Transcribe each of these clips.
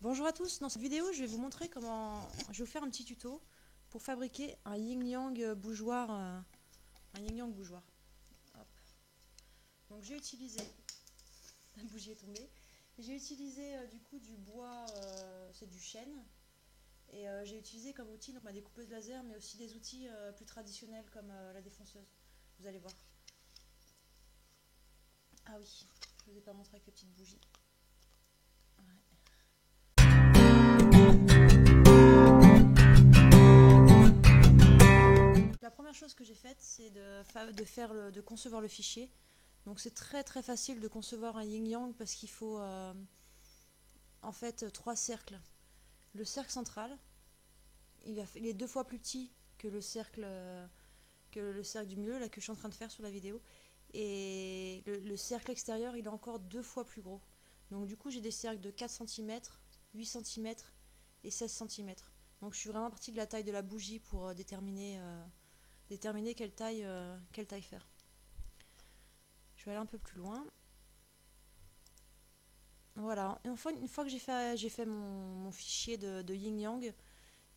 Bonjour à tous, dans cette vidéo je vais vous montrer comment je vais vous faire un petit tuto pour fabriquer un yin-yang bougeoir. Un yin-yang bougeoir. Hop. Donc j'ai utilisé, la bougie est tombée, j'ai utilisé du coup du bois, c'est du chêne, et j'ai utilisé comme outil donc, ma découpeuse laser, mais aussi des outils plus traditionnels comme la défonceuse, vous allez voir. Ah oui, je ne vous ai pas montré avec les petites bougies. Ouais. La première chose que j'ai faite, c'est de concevoir le fichier. Donc c'est très facile de concevoir un yin-yang parce qu'il faut en fait trois cercles. Le cercle central, il est deux fois plus petit que le cercle du milieu là, que je suis en train de faire sur la vidéo. Et le cercle extérieur, il est encore deux fois plus gros. Donc du coup j'ai des cercles de 4 cm, 8 cm et 16 cm. Donc je suis vraiment partie de la taille de la bougie pour déterminer quelle taille faire. Je vais aller un peu plus loin. Voilà, et une fois que j'ai fait mon fichier de yin-yang,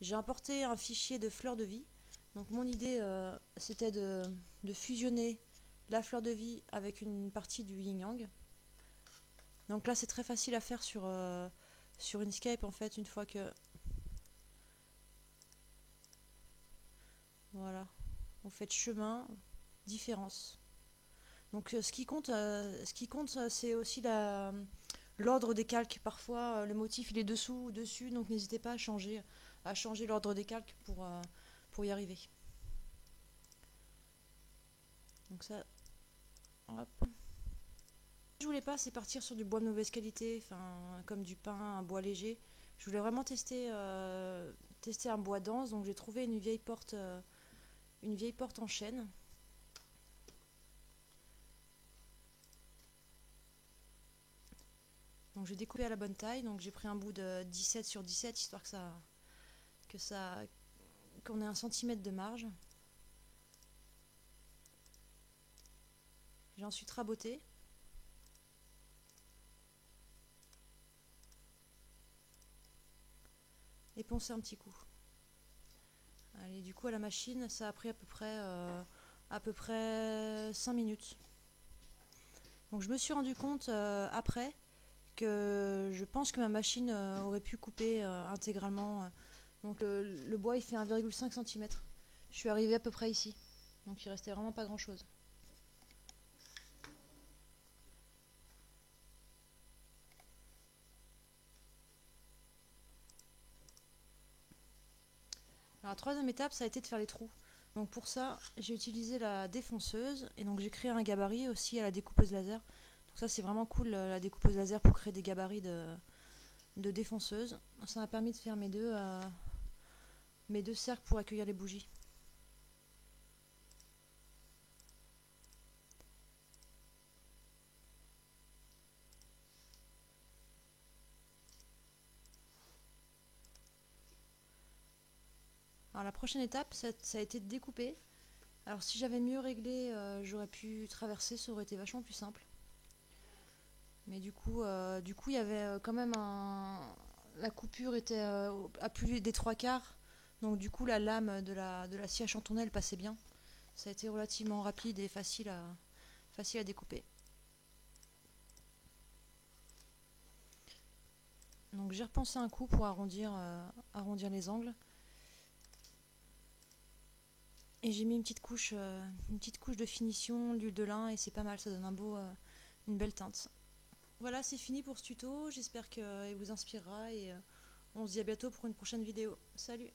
j'ai importé un fichier de fleur de vie. Donc mon idée, c'était de fusionner la fleur de vie avec une partie du yin-yang. Donc là, c'est très facile à faire sur Inkscape, en fait, une fois que... Voilà, vous faites chemin, différence. Donc ce qui compte c'est aussi l'ordre des calques. Parfois, le motif il est dessous ou dessus, donc n'hésitez pas à changer l'ordre des calques pour y arriver. Donc ça, hop. Je voulais pas, c'est partir sur du bois de mauvaise qualité, enfin comme du pin, un bois léger. Je voulais vraiment tester un bois dense, donc j'ai trouvé une vieille porte en chêne. Donc j'ai découpé à la bonne taille, donc j'ai pris un bout de 17 sur 17 histoire que ça qu'on ait un centimètre de marge. J'ai ensuite raboté. Et poncer un petit coup. Allez, du coup à la machine, ça a pris à peu près 5 minutes. Donc je me suis rendu compte après que je pense que ma machine aurait pu couper intégralement. Donc le bois il fait 1,5 cm. Je suis arrivée à peu près ici. Donc il restait vraiment pas grand chose. Alors, la troisième étape, ça a été de faire les trous. Donc pour ça, j'ai utilisé la défonceuse et donc j'ai créé un gabarit aussi à la découpeuse laser. Donc ça c'est vraiment cool la découpeuse laser pour créer des gabarits de défonceuse. Ça m'a permis de faire mes deux cercles pour accueillir les bougies. Alors la prochaine étape, ça a été de découper. Alors si j'avais mieux réglé, j'aurais pu traverser, ça aurait été vachement plus simple. Mais du coup, il y avait quand même la coupure était à plus des trois quarts. Donc du coup, la lame de la scie à chantourner, elle passait bien. Ça a été relativement rapide et facile à découper. Donc j'ai repensé un coup pour arrondir les angles. Et j'ai mis une petite couche de finition, d'huile de lin, et c'est pas mal, ça donne une belle teinte. Voilà, c'est fini pour ce tuto, j'espère qu'il vous inspirera et on se dit à bientôt pour une prochaine vidéo. Salut!